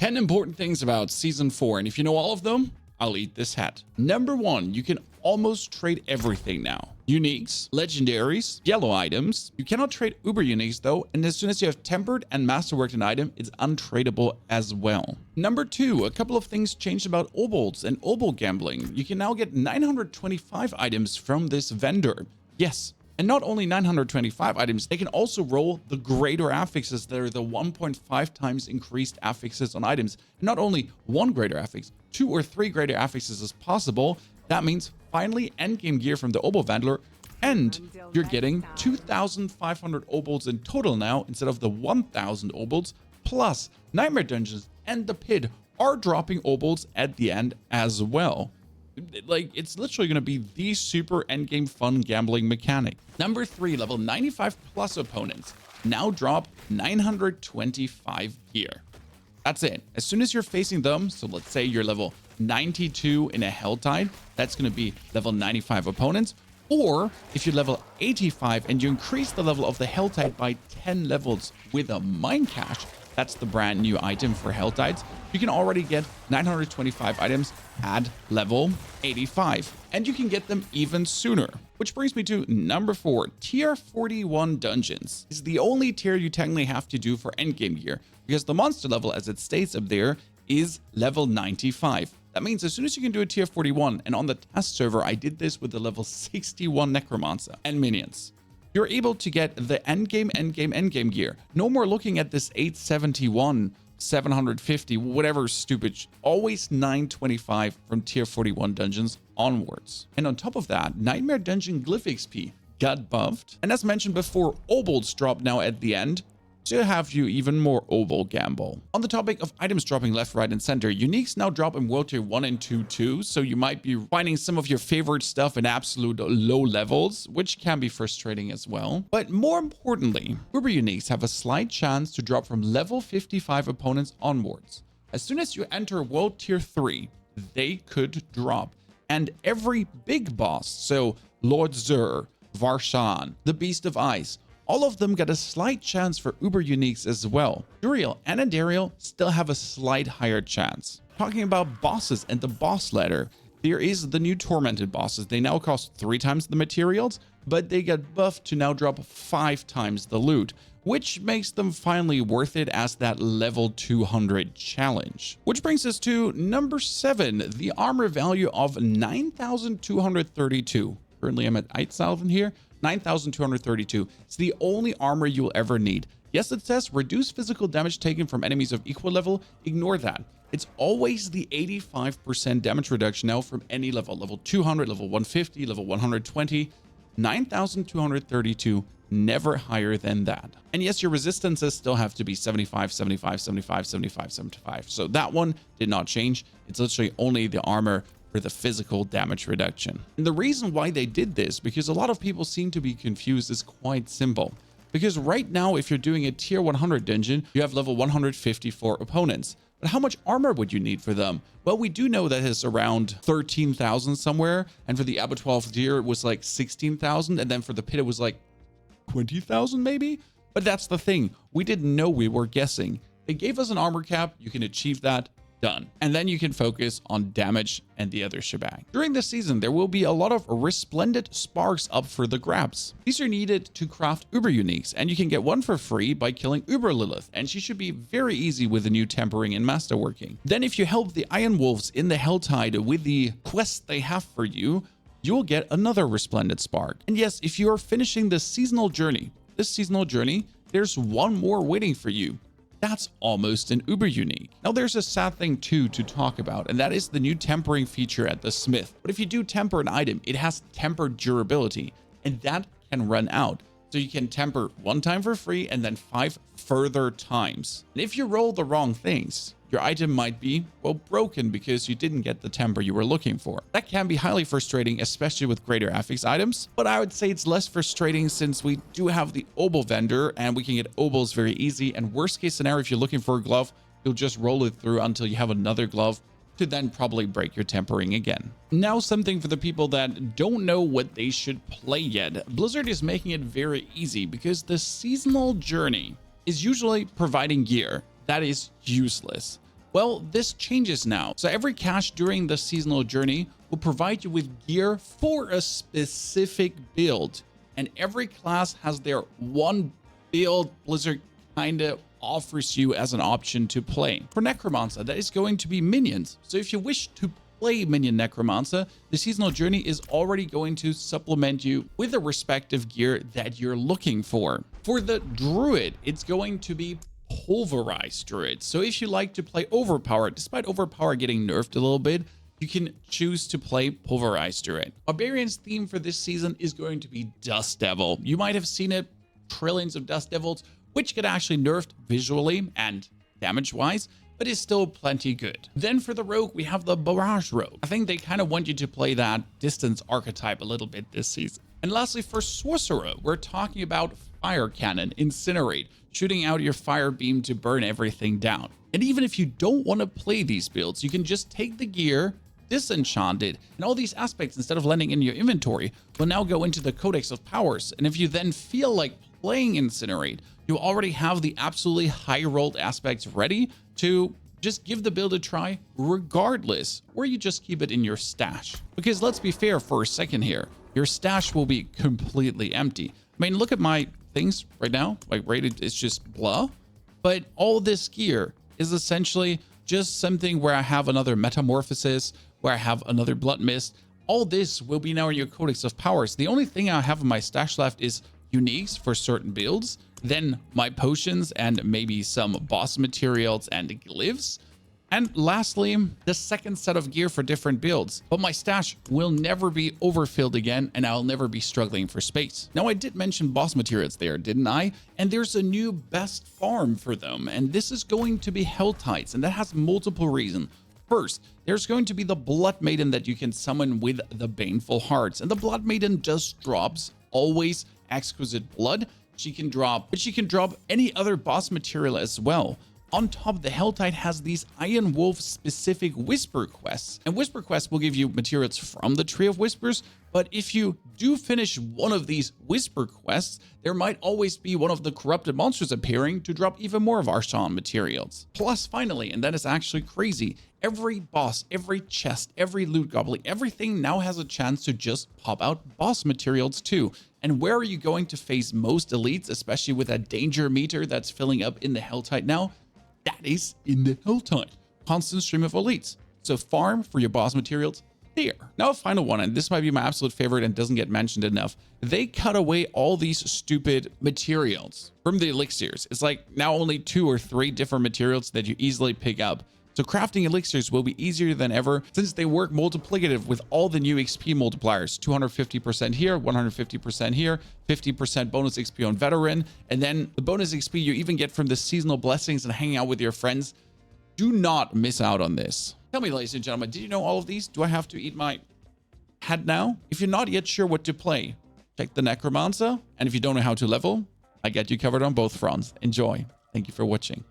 10 important things about Season 4, and if you know all of them, I'll eat this hat. Number 1, you can almost trade everything now. Uniques, legendaries, yellow items. You cannot trade uber uniques though, and as soon as you have tempered and masterworked an item, it's untradeable as well. Number 2, a couple of things changed about Obols and Obol gambling. You can now get 925 items from this vendor. Yes. And not only 925 items, they can also roll the greater affixes that are the 1.5 times increased affixes on items. And not only one greater affix, 2 or 3 greater affixes is possible. That means finally endgame gear from the Obol Vandler, and you're getting 2,500 Obols in total now instead of the 1,000 Obols, plus Nightmare Dungeons and the Pit are dropping Obols at the end as well. Like, it's literally going to be the super endgame fun gambling mechanic. Number 3, level 95 plus opponents now drop 925 gear. That's it. As soon as you're facing them, so let's say you're level 92 in a Helltide, that's going to be level 95 opponents. Or if you're level 85 and you increase the level of the Helltide by 10 levels with a Mine Cache, that's the brand new item for Helltides, you can already get 925 items at level 85. And you can get them even sooner. Which brings me to number 4, tier 41 dungeons. This is the only tier you technically have to do for endgame gear, because the monster level, as it states up there, is level 95. That means as soon as you can do a tier 41, and on the test server, I did this with the level 61 Necromancer and minions, you're able to get the endgame gear. No more looking at this 871, 750, whatever stupid, always 925 from tier 41 dungeons onwards. And on top of that, Nightmare Dungeon Glyph XP got buffed. And as mentioned before, Obols drop now at the end to have you even more Obol gamble. On the topic of items dropping left, right, and center, uniques now drop in World Tier 1 and 2 too, so you might be finding some of your favorite stuff in absolute low levels, which can be frustrating as well. But more importantly, uber uniques have a slight chance to drop from level 55 opponents onwards. As soon as you enter World Tier 3, they could drop. And every big boss, so Lord Zur, Varshan, the Beast of Ice, all of them got a slight chance for uber uniques as well. Duriel and Andariel still have a slight higher chance. Talking about bosses and the boss ladder, there is the new Tormented bosses. They now cost 3 times the materials, but they got buffed to now drop 5 times the loot, which makes them finally worth it as that level 200 challenge. Which brings us to number 7, the armor value of 9,232. Currently I'm at 8,000 here. 9,232. It's the only armor you'll ever need. Yes, it says reduce physical damage taken from enemies of equal level. Ignore that. It's always the 85% damage reduction now from any level. Level 200, level 150, level 120. 9,232, never higher than that. And yes, your resistances still have to be 75, 75, 75, 75, 75. So that one did not change. It's literally only the armor for the physical damage reduction. And the reason why they did this, because a lot of people seem to be confused, is quite simple. Because right now, if you're doing a tier 100 dungeon, you have level 154 opponents. But how much armor would you need for them? Well, we do know that it's around 13,000 somewhere. And for the Abattoir tier, it was like 16,000. And then for the Pit, it was like 20,000 maybe? But that's the thing. We didn't know, we were guessing. They gave us an armor cap. You can achieve that. Done. And then you can focus on damage and the other shebang. During this season, there will be a lot of Resplendid sparks up for the grabs. These are needed to craft uber uniques, and you can get one for free by killing Uber Lilith, and she should be very easy with the new tempering and masterworking. Then if you help the Iron Wolves in the Helltide with the quests they have for you, you will get another Resplendid spark. And yes, if you are finishing this seasonal journey, there's one more waiting for you. That's almost an uber unique. Now there's a sad thing too to talk about, and that is the new tempering feature at the smith. But if you do temper an item, it has tempered durability, and that can run out. So you can temper 1 time for free and then 5 further times. And if you roll the wrong things, your item might be, well, broken because you didn't get the temper you were looking for. That can be highly frustrating, especially with greater affix items, but I would say it's less frustrating since we do have the Obol vendor and we can get Obols very easy. And worst case scenario, if you're looking for a glove, you'll just roll it through until you have another glove to then probably break your tempering again. Now, something for the people that don't know what they should play yet. Blizzard is making it very easy because the seasonal journey is usually providing gear that is useless. Well, this changes now. So every cache during the seasonal journey will provide you with gear for a specific build. And every class has their one build Blizzard kind of offers you as an option to play. For Necromancer, that is going to be minions. So if you wish to play minion Necromancer, the seasonal journey is already going to supplement you with the respective gear that you're looking for. For the Druid, it's going to be Pulverized Druid. So if you like to play Overpower, despite Overpower getting nerfed a little bit, you can choose to play Pulverized Druid. Barbarian's theme for this season is going to be Dust Devil. You might have seen it, trillions of Dust Devils, which get actually nerfed visually and damage-wise, but is still plenty good. Then for the Rogue, we have the Barrage Rogue. I think they kind of want you to play that distance archetype a little bit this season. And lastly, for Sorcerer, we're talking about Fire Cannon, Incinerate, shooting out your fire beam to burn everything down. And even if you don't want to play these builds, you can just take the gear, disenchant it, and all these aspects, instead of landing in your inventory, will now go into the Codex of Powers. And if you then feel like playing Incinerate, you already have the absolutely high rolled aspects ready to just give the build a try regardless, or you just keep it in your stash. Because let's be fair for a second here, your stash will be completely empty. I mean, look at my things right now, like rated, it's just blah. But all this gear is essentially just something where I have another Metamorphosis, where I have another Blood Mist. All this will be now in your Codex of Powers. The only thing I have in my stash left is uniques for certain builds, then my potions and maybe some boss materials and glyphs. And lastly, the second set of gear for different builds. But my stash will never be overfilled again, and I'll never be struggling for space. Now, I did mention boss materials there, didn't I? And there's a new best farm for them, and this is going to be Helltides, and that has multiple reasons. First, there's going to be the Blood Maiden that you can summon with the Baneful Hearts, and the Blood Maiden just drops always exquisite blood. She can drop any other boss material as well. On top, the Helltide has these Iron Wolf specific Whisper quests, and Whisper quests will give you materials from the Tree of Whispers, but if you do finish one of these Whisper quests, there might always be one of the corrupted monsters appearing to drop even more of Arshan materials. Plus, finally, and that is actually crazy, every boss, every chest, every loot goblin, everything now has a chance to just pop out boss materials too. And where are you going to face most elites, especially with that danger meter that's filling up in the Helltide now? That is in the Helltide. Constant stream of elites. So farm for your boss materials there. Now a final one, and this might be my absolute favorite and doesn't get mentioned enough. They cut away all these stupid materials from the elixirs. It's like now only 2 or 3 different materials that you easily pick up. So crafting elixirs will be easier than ever since they work multiplicative with all the new XP multipliers. 250% here, 150% here, 50% bonus XP on veteran, and then the bonus XP you even get from the seasonal blessings and hanging out with your friends. Do not miss out on this. Tell me, ladies and gentlemen, did you know all of these? Do I have to eat my hat now? If you're not yet sure what to play, check the Necromancer. And if you don't know how to level, I got you covered on both fronts. Enjoy. Thank you for watching.